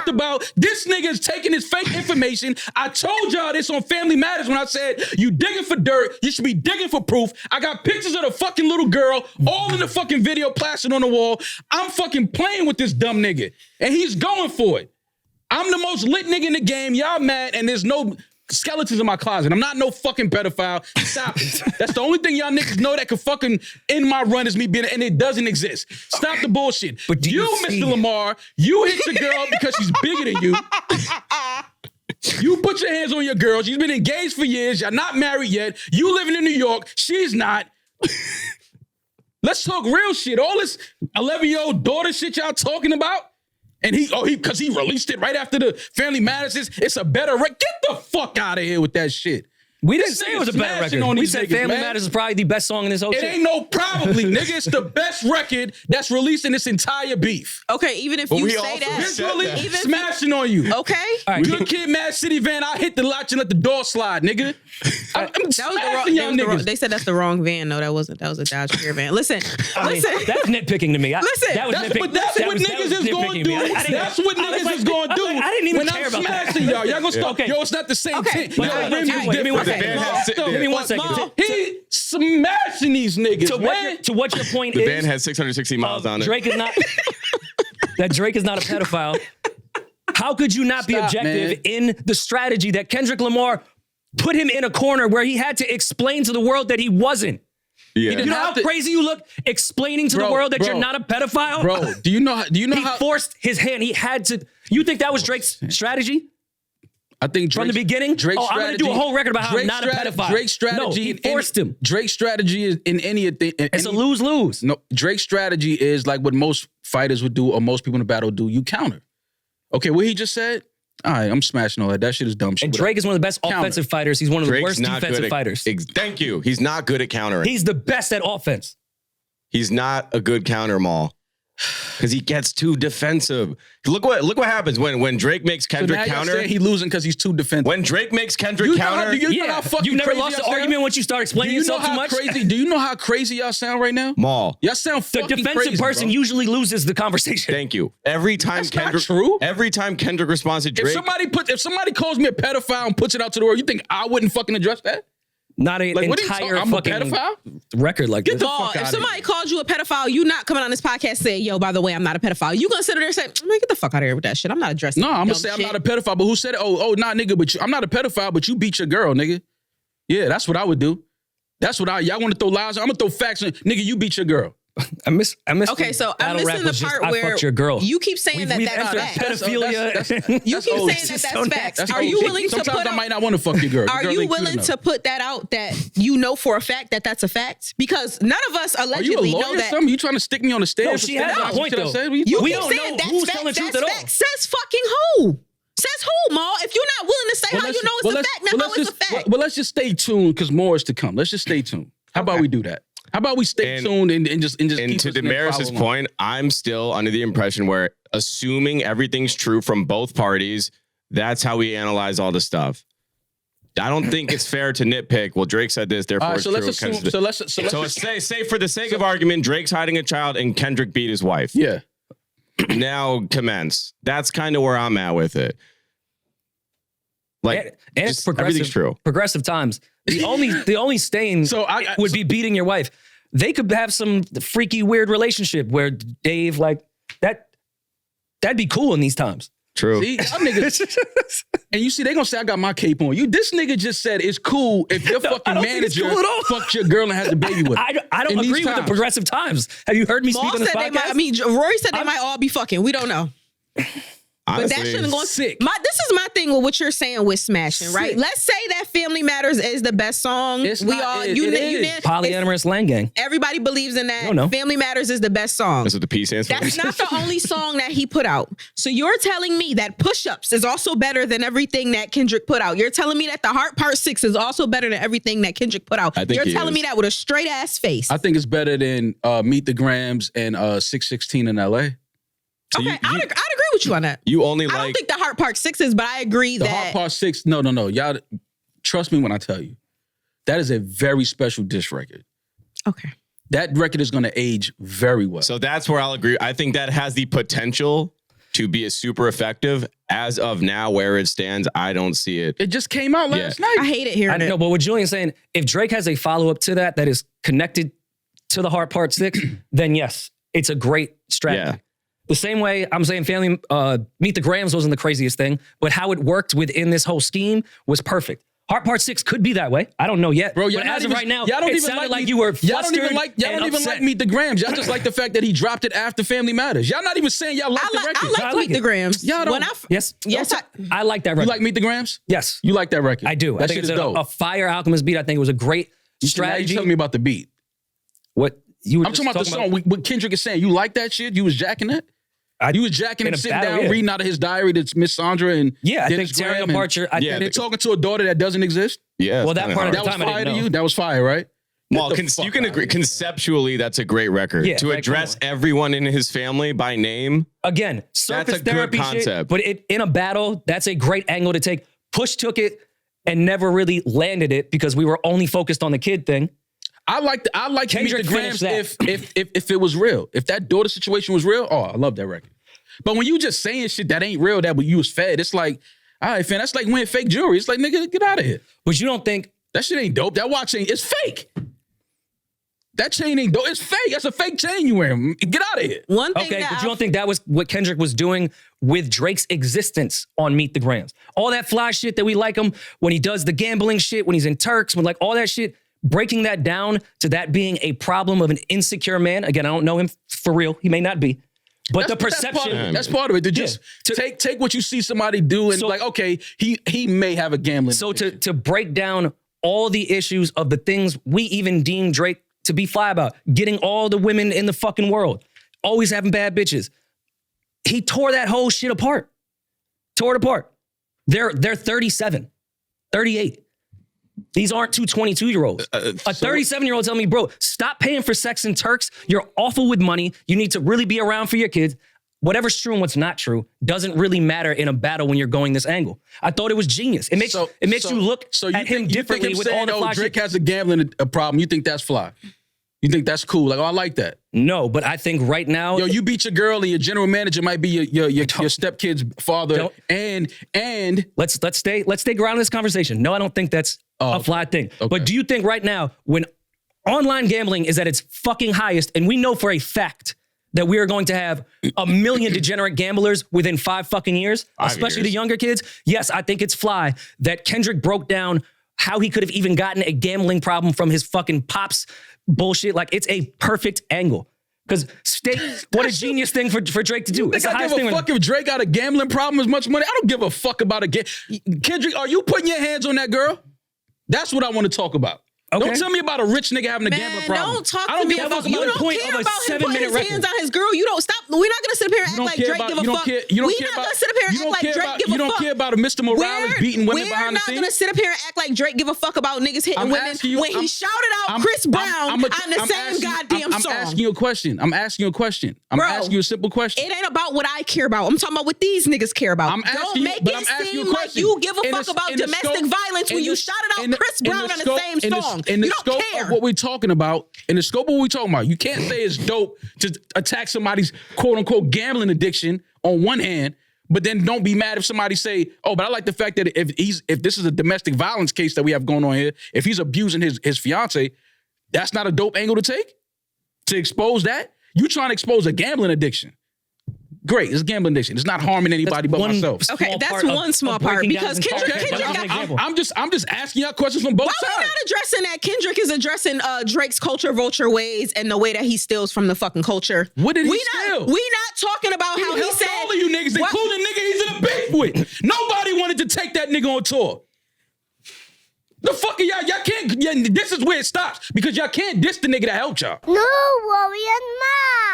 talked about this nigga is taking his fake information. I told y'all this on Family Matters when I said, you digging for dirt, you should be digging for proof. I got pictures of the fucking little girl all in the fucking video plastered on the wall. I'm fucking playing with this dumb nigga. And he's going for it. I'm the most lit nigga in the game. Y'all mad and there's no skeletons in my closet. I'm not no fucking pedophile. Stop it. That's the only thing y'all niggas know that could fucking end my run is me being, and it doesn't exist. Stop the bullshit. But you Mr. Lamar, you hit your girl because she's bigger than you. You put your hands on your girl. She's been engaged for years. Y'all not married yet. You living in New York. She's not. Let's talk real shit. All this 11-year-old daughter shit y'all talking about. And because he released it right after the Family Matters, it's a better record. Get the fuck out of here with that shit. We didn't say it was a better record. We said Family Matters is probably the best song in this whole shit. It ain't no probably, nigga. It's the best record that's released in this entire beef. Okay, even if you say that. Visually smashing on you. Okay. All right, Good Kid, Mad City van, I hit the latch and let the door slide, nigga. I'm smashing y'all niggas. They said that's the wrong van. No, that was a Dodge Caravan. Listen. That's nitpicking to me. But that's what niggas is going to do. That's what niggas is going to do. I didn't even when care I'm about that. smashing y'all. Y'all going to start, yo, it's not the same thing. Give me 1 second. Give me 1 second. He smashing these niggas, man. To what your point the is. The van has 660 miles on it. Drake is not a pedophile. How could you not be objective in the strategy that Kendrick Lamar put him in a corner where he had to explain to the world that he wasn't? Yeah. You know how crazy you look explaining to the world that you're not a pedophile? Bro, do you know he forced his hand. He had to. You think that was Drake's strategy? I think from the beginning. I'm going to do a whole record about how I'm not a pedophile. Drake's strategy. No, he forced him. Drake's strategy is in anything. It's a lose-lose. No, Drake's strategy is like what most fighters would do or most people in the battle do. You counter. Okay, what he just said. All right, I'm smashing all that. That shit is dumb shit. And Drake is one of the best offensive fighters. He's one of the worst defensive fighters. Thank you. He's not good at countering. He's the best at offense. He's not a good counter, Maul. Because he gets too defensive. Look what happens when Drake makes Kendrick counter. He losing because he's too defensive. When Drake makes Kendrick counter, you never lost the argument once you start explaining yourself too much. Do you know how crazy y'all sound right now? Maul. Y'all sound fucking crazy. The defensive person usually loses the conversation. Thank you. Every time Kendrick responds to Drake. If somebody calls me a pedophile and puts it out to the world, you think I wouldn't fucking address that? Not an entire fucking record like this. If somebody called you a pedophile, you not coming on this podcast saying, yo, by the way, I'm not a pedophile. You gonna sit there and say, man, get the fuck out of here with that shit. I'm not addressing No, I'm gonna say I'm not a pedophile, but who said it? Nah, nigga, but I'm not a pedophile, but you beat your girl, nigga. Yeah, that's what I would do. That's what y'all want to throw lies. I'm gonna throw facts in. Nigga, you beat your girl. I miss. Okay, so I'm missing the part where your girl. You keep saying that's facts. Pedophilia. You keep saying that's facts. Are you willing to put? Sometimes I might not want to fuck your girl. Are you willing to put that out that you know for a fact that that's a fact? Because none of us allegedly know that. You trying to stick me on the stand? No, she has a point though. You keep saying that's facts. That's facts. Says fucking who? Says who, Maul? If you're not willing to say how you know it's a fact, now how it's a fact. Well, let's just stay tuned because more is to come. Let's just stay tuned. How about we do that? How about we stay tuned and just and to Demaris' point, I'm still under the impression where assuming everything's true from both parties, that's how we analyze all the stuff. I don't think it's fair to nitpick. Well, Drake said this, therefore it's true. Let's say for the sake of argument, Drake's hiding a child and Kendrick beat his wife. Yeah. Now commence. That's kind of where I'm at with it. Like, and it's progressive. Everything's true. Progressive times. The only stain would be beating your wife. They could have some freaky weird relationship where Dave that'd be cool in these times. True. See, y'all niggas, and you see, they gonna say I got my cape on. This nigga just said it's cool if your fucking manager fucks your girl and has a baby with her. I don't agree with the progressive times. Have you heard me speak on this podcast? Rory said they might all be fucking. We don't know. Honestly, but that shouldn't go sick. This is my thing with what you're saying with smashing, right? Sick. Let's say that Family Matters is the best song. It is. Polyamorous Lang Gang. Everybody believes in that. Family Matters is the best song. That's what the P stands for. That's not the only song that he put out. So you're telling me that Push Ups is also better than everything that Kendrick put out. You're telling me that The Heart Part 6 is also better than everything that Kendrick put out. You're telling me that with a straight ass face. I think it's better than Meet the Grams and 616 in LA. So okay, I'd agree with you on that. You only I don't think The Heart Part 6 is, but I agree the Heart Part 6. No. Y'all, trust me when I tell you, that is a very special diss record. Okay. That record is going to age very well. So that's where I'll agree. I think that has the potential to be a super effective. As of now, where it stands, I don't see it. It just came out last night. I hate it here. I know, but what Julian's saying, if Drake has a follow-up to that is connected to the Heart Part 6, then yes, it's a great strategy. Yeah. The same way I'm saying Family Meet the Grahams wasn't the craziest thing, but how it worked within this whole scheme was perfect. Heart Part 6 could be that way. I don't know yet. Bro, but as of right now, y'all don't it even sounded like like you were y'all flustered don't even like Meet the Grahams. Y'all just like the fact that he dropped it after Family Matters. Y'all not even saying y'all like the record. I like Meet the Grahams. Y'all don't. Yes. I like that record. You like Meet the Grahams? Yes. You like that record? I do. That I think shit it's is dope. a fire Alchemist beat. I think it was a great strategy. You telling me about the beat. What you were I'm talking about the song. What Kendrick is saying. You like that shit? You was jacking that? You was jacking and sitting down reading out of his diary that's Miss Sandra and I think tearing apart your... and then talking to a daughter that doesn't exist? Yeah. Well, that part of the that time was I fire didn't to know. you? That was fire, right? Well, you can agree. Conceptually, that's a great record. Yeah, to address everyone in his family by name. Again, surface That's a good therapy concept. shit, but in a battle, that's a great angle to take. Push took it and never really landed it because we were only focused on the kid thing. I like Kendrick Meet the Grahams finished if it was real. If that daughter situation was real, I love that record. But when you just saying shit that ain't real, that you was fed, it's like, all right, fam, that's like wearing fake jewelry. It's like, nigga, get out of here. But you don't think that shit ain't dope? That watch ain't, it's fake. That chain ain't dope. It's fake. That's a fake chain you wearing. Get out of here. One thing okay, but you don't think that was what Kendrick was doing with Drake's existence on Meet the Grahams? All that fly shit that we like him when he does the gambling shit, when he's in Turks, when like all that shit, breaking that down to that being a problem of an insecure man. Again, I don't know him for real. He may not be. But the perception... That's part of it. To just take what you see somebody do and like, okay, he may have a gambling. So to break down all the issues of the things we even deem Drake to be fly about, getting all the women in the fucking world, always having bad bitches. He tore that whole shit apart. Tore it apart. They're 37, 38. These aren't two 22-year-olds. A 37-year-old telling me, bro, stop paying for sex in Turks. You're awful with money. You need to really be around for your kids. Whatever's true and what's not true doesn't really matter in a battle when you're going this angle. I thought it was genius. It makes you look at him differently with all the fly Drake shit. has a gambling problem. You think that's fly? You think that's cool? Like, I like that. No, but I think right now... you beat your girl and your general manager might be your stepkid's father. And let's stay grounded in this conversation. No, I don't think that's a fly thing. Okay. But do you think right now, when online gambling is at its fucking highest, and we know for a fact that we are going to have 1 million degenerate gamblers within 5 fucking years, especially the younger kids, yes, I think it's fly that Kendrick broke down how he could have even gotten a gambling problem from his fucking pops bullshit. Like, it's a perfect angle. Because what a genius thing for Drake to do. It's the highest thing. Fuck if Drake got a gambling problem as much money. I don't give a fuck about a Kendrick, are you putting your hands on that girl? That's what I want to talk about. Okay. Don't tell me about a rich nigga having a gambling problem. Don't talk to me about you don't care about him putting his hands on his girl. You don't stop. We're not gonna sit up here and act like Drake give a fuck. We're not gonna sit up here and act like Drake give a fuck. You don't care about a Mr. Morales beating women behind the scenes. We're not gonna sit up here and act like Drake give a fuck about niggas hitting women when he shouted out Chris Brown on the same goddamn song. I'm asking you a question. I'm asking you a simple question. It ain't about what I care about. I'm talking about what these niggas care about. Don't make it seem like you give a fuck about domestic violence when you shouted out Chris Brown on the same song. You don't care. What we're talking about, in the scope of what we're talking about, you can't say it's dope to attack somebody's quote unquote gambling addiction on one hand, but then don't be mad if somebody say, oh, but I like the fact that if this is a domestic violence case that we have going on here, if he's abusing his fiance, that's not a dope angle to take? To expose that? You trying to expose a gambling addiction. Great, it's a gambling addiction. It's not harming anybody but myself. Okay, that's one small part because Kendrick I'm just asking y'all questions from both sides. Why we not addressing that? Kendrick is addressing Drake's culture vulture ways and the way that he steals from the fucking culture. What did he steal? We not talking about how he said all of you niggas, including nigga he's in a beef with. Nobody wanted to take that nigga on tour. The fuck y'all can't. This is where it stops because y'all can't diss the nigga that helped y'all. No, Rory and Ma.